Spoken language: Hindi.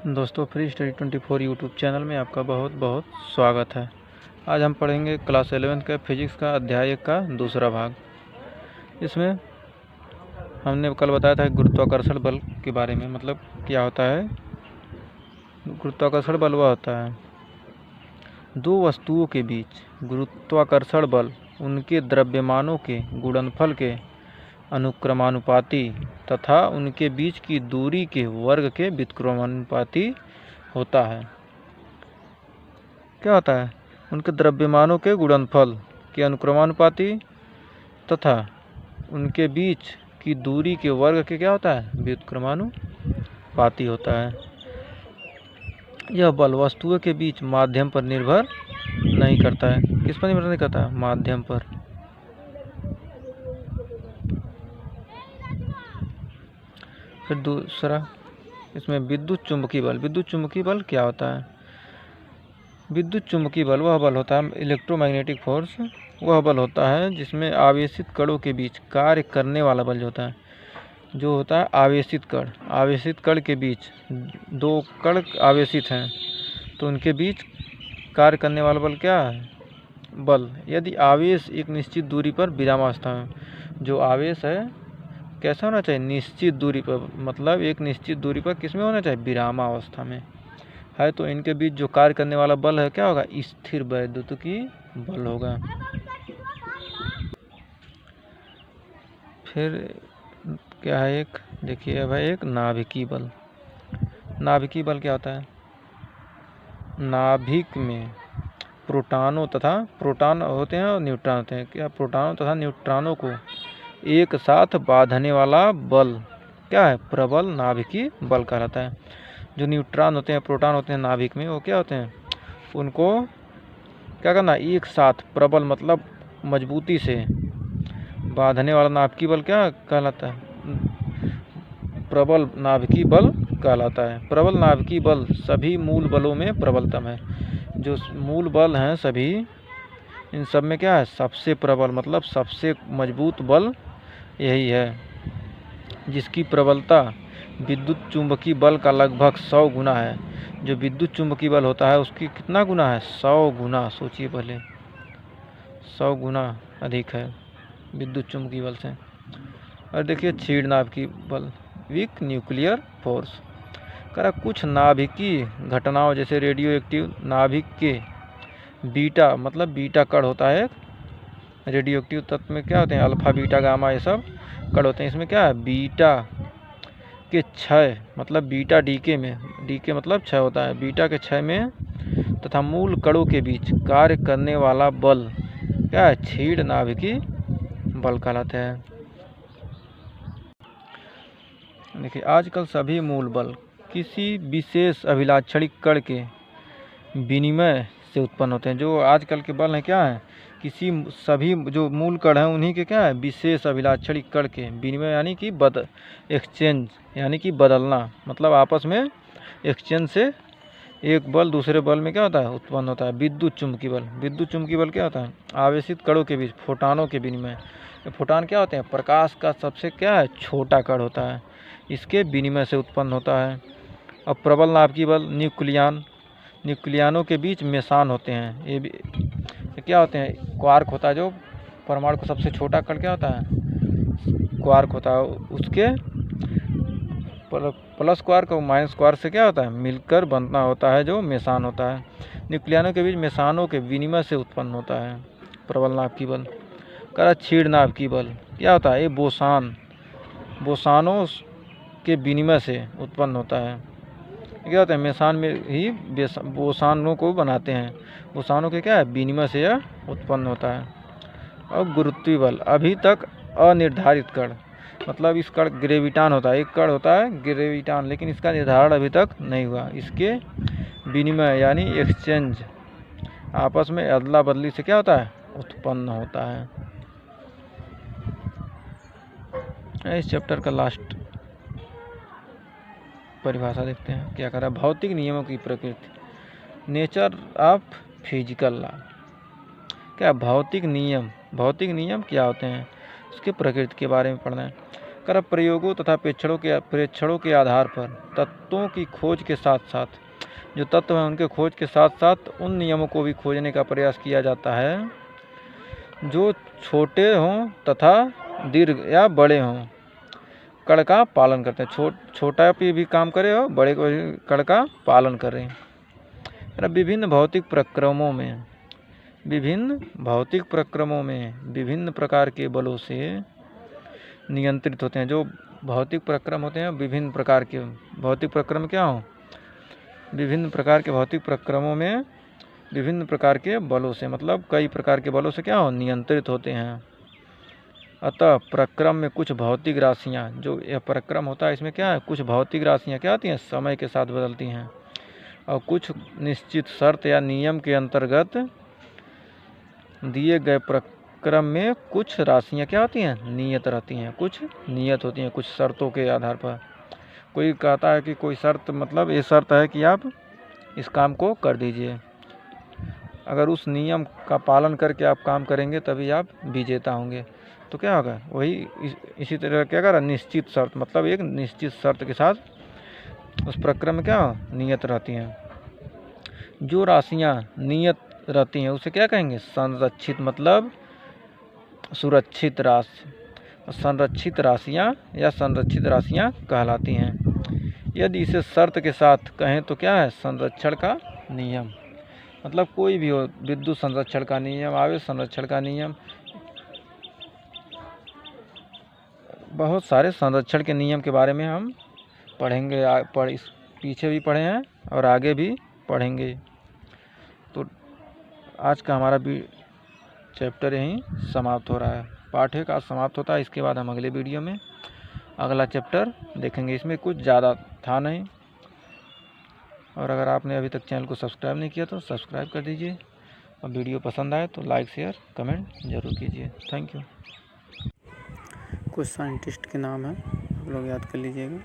दोस्तों, फ्री स्टडी 24 यूट्यूब चैनल में आपका बहुत बहुत स्वागत है। आज हम पढ़ेंगे क्लास 11 का फिजिक्स का अध्याय 1 का दूसरा भाग। इसमें हमने कल बताया था गुरुत्वाकर्षण बल के बारे में। मतलब क्या होता है गुरुत्वाकर्षण बल? वह होता है दो वस्तुओं के बीच गुरुत्वाकर्षण बल उनके द्रव्यमानों के गुणनफल के अनुक्रमानुपाती तथा उनके बीच की दूरी के वर्ग के व्युत्क्रमानुपाती होता है। क्या होता है? उनके द्रव्यमानों के गुणनफल के अनुक्रमानुपाती तथा उनके बीच की दूरी के वर्ग के क्या होता है? व्युत्क्रमानुपाती होता है। यह बल वस्तुओं के बीच माध्यम पर निर्भर नहीं करता है। किस पर निर्भर नहीं करता? माध्यम पर। फिर दूसरा इसमें विद्युत चुंबकीय बल। विद्युत चुंबकीय बल क्या होता है? विद्युत चुंबकीय बल वह बल होता है, इलेक्ट्रोमैग्नेटिक फोर्स, वह बल होता है जिसमें आवेशित कणों के बीच कार्य करने वाला बल जो होता है आवेशित कण के बीच दो कण आवेशित हैं तो उनके बीच कार्य करने वाला बल क्या है? बल। यदि आवेश एक निश्चित दूरी पर विरामावस्था में, जो आवेश है कैसा होना चाहिए? निश्चित दूरी पर। मतलब एक निश्चित दूरी पर किस में होना चाहिए? विरामावस्था में है, तो इनके बीच जो कार्य करने वाला बल है क्या होगा? स्थिर वैद्युतिकी बल होगा। फिर क्या है? एक देखिए भाई, एक नाभिकीय बल। नाभिकीय बल क्या होता है? नाभिक में प्रोटॉन होते हैं और न्यूट्रॉन होते हैं। क्या? प्रोटॉनों तथा न्यूट्रॉनों को एक साथ बांधने वाला बल क्या है? प्रबल नाभिकीय बल कहलाता है। जो न्यूट्रॉन होते हैं, प्रोटॉन होते हैं नाभिक में, वो क्या होते हैं? उनको क्या करना? एक साथ प्रबल मतलब मजबूती से बांधने वाला नाभिकीय बल क्या कहलाता है? प्रबल नाभिकीय बल कहलाता है। प्रबल नाभिकीय बल सभी मूल बलों में प्रबलतम है। जो मूल बल हैं सभी, इन सब में क्या है? सबसे प्रबल मतलब सबसे मजबूत बल यही है, जिसकी प्रबलता विद्युत चुंबकीय बल का लगभग 100 गुना है। जो विद्युत चुंबकीय बल होता है उसकी कितना गुना है? 100 गुना। सोचिए पहले, 100 गुना अधिक है विद्युत चुंबकीय बल से। और देखिए क्षीण नाभिकीय बल, वीक न्यूक्लियर फोर्स। करा कुछ नाभिकीय घटनाओं जैसे रेडियो एक्टिव नाभिक के बीटा, मतलब बीटा कण होता है। रेडियो एक्टिव तत्व में क्या होते हैं? अल्फा, बीटा, गामा, ये सब कण होते हैं। इसमें क्या है? बीटा के क्षय मतलब बीटा डीके में, डीके मतलब क्षय होता है, बीटा के क्षय में तथा मूल कणों के बीच कार्य करने वाला बल क्या है? क्षीण नाभिकीय बल कहलाते हैं। देखिए आजकल सभी मूल बल किसी विशेष अभिलाक्षणिक कण के विनिमय से उत्पन्न होते हैं। जो आजकल के बल हैं क्या है? सभी जो मूल कण हैं उन्हीं के क्या है? विशेष अभिलाक्षणिक कण के विनिमय, यानी कि एक्सचेंज, यानी कि बदलना, मतलब आपस में एक्सचेंज से एक बल दूसरे बल में क्या होता है? उत्पन्न होता है। विद्युत चुंबकीय बल। विद्युत चुंबकीय बल क्या होता है? आवेशित कणों के बीच फोटॉनों के विनिमय। फोटॉन क्या होते हैं? प्रकाश का सबसे क्या है? छोटा कण होता है, इसके विनिमय से उत्पन्न होता है। और प्रबल नाभिकीय बल न्यूक्लियनों के बीच मेसान होते हैं। ये भी क्या होते हैं? क्वार्क होता है, जो परमाणु का सबसे छोटा कण क्या होता है? क्वार्क होता है। उसके प्लस क्वार्क और माइनस क्वार्क से क्या होता है? मिलकर बनना होता है, जो मेसान होता है। न्यूक्लियनों के बीच मेसानों के विनिमय से उत्पन्न होता है प्रबल नाभिकीय बल। करा क्षीण नाभिकीय बल क्या होता है? ये बोसानों के विनिमय से उत्पन्न होता है। क्या होता है? मेसान में ही बोसानों को बनाते हैं। बोसानों के क्या है? विनिमय से यह उत्पन्न होता है। और गुरुत्वीय बल अभी तक अनिर्धारित कण, मतलब इस कण ग्रेविटान होता है, एक कण होता है ग्रेविटान, लेकिन इसका निर्धारण अभी तक नहीं हुआ। इसके विनिमय यानी एक्सचेंज, आपस में अदला बदली से क्या होता है? उत्पन्न होता है। इस चैप्टर का लास्ट परिभाषा देखते हैं। क्या करा? भौतिक नियमों की प्रकृति, नेचर ऑफ फिजिकल लॉ। क्या भौतिक नियम क्या होते हैं? उसके प्रकृति के बारे में पढ़ना है। कर प्रयोगों तथा प्रेक्षणों के आधार पर तत्वों की खोज के साथ साथ, जो तत्व हैं उनके खोज के साथ साथ उन नियमों को भी खोजने का प्रयास किया जाता है जो छोटे हों तथा दीर्घ या बड़े हों, कड़ का पालन करते हैं। छोटा पे भी काम करे और बड़े को भी कड़ का पालन करें। विभिन्न भौतिक प्रक्रमों में विभिन्न प्रकार के बलों से नियंत्रित होते हैं। जो भौतिक प्रक्रम होते हैं विभिन्न प्रकार के भौतिक प्रक्रम क्या हो, विभिन्न प्रकार के भौतिक प्रक्रमों में विभिन्न प्रकार के बलों से, मतलब कई प्रकार के बलों से क्या हो, नियंत्रित होते हैं। अतः प्रक्रम में कुछ भौतिक राशियाँ, जो यह प्रक्रम होता है इसमें क्या है, कुछ भौतिक राशियाँ क्या होती हैं, समय के साथ बदलती हैं, और कुछ निश्चित शर्त या नियम के अंतर्गत दिए गए प्रक्रम में कुछ राशियाँ क्या होती हैं, नियत रहती हैं, कुछ नियत होती हैं, कुछ शर्तों के आधार पर। कोई कहता है कि कोई शर्त, मतलब ये शर्त है कि आप इस काम को कर दीजिए, अगर उस नियम का पालन करके आप काम करेंगे तभी आप विजेता होंगे। तो क्या होगा, वही इसी तरह क्या करा, निश्चित शर्त, मतलब एक निश्चित शर्त के साथ उस प्रक्रम में क्या नियत रहती हैं। जो राशियाँ नियत रहती हैं उसे क्या कहेंगे, संरक्षित, मतलब सुरक्षित राशि, संरक्षित राशियाँ या संरक्षित राशियाँ कहलाती हैं। यदि इसे शर्त के साथ कहें तो क्या है, संरक्षण का नियम, मतलब कोई भी हो, विद्युत संरक्षण का नियम, आवेश संरक्षण का नियम, बहुत सारे संरक्षण के नियम के बारे में हम पढ़ेंगे, इस पीछे भी पढ़े हैं और आगे भी पढ़ेंगे। तो आज का हमारा भी चैप्टर यहीं समाप्त हो रहा है, पाठ 1 आज समाप्त होता है। इसके बाद हम अगले वीडियो में अगला चैप्टर देखेंगे। इसमें कुछ ज़्यादा था नहीं, और अगर आपने अभी तक चैनल को सब्सक्राइब नहीं किया तो सब्सक्राइब कर दीजिए, और वीडियो पसंद आए तो लाइक शेयर कमेंट ज़रूर कीजिए। Thank you. कुछ साइंटिस्ट के नाम है, आप लोग याद कर लीजिएगा।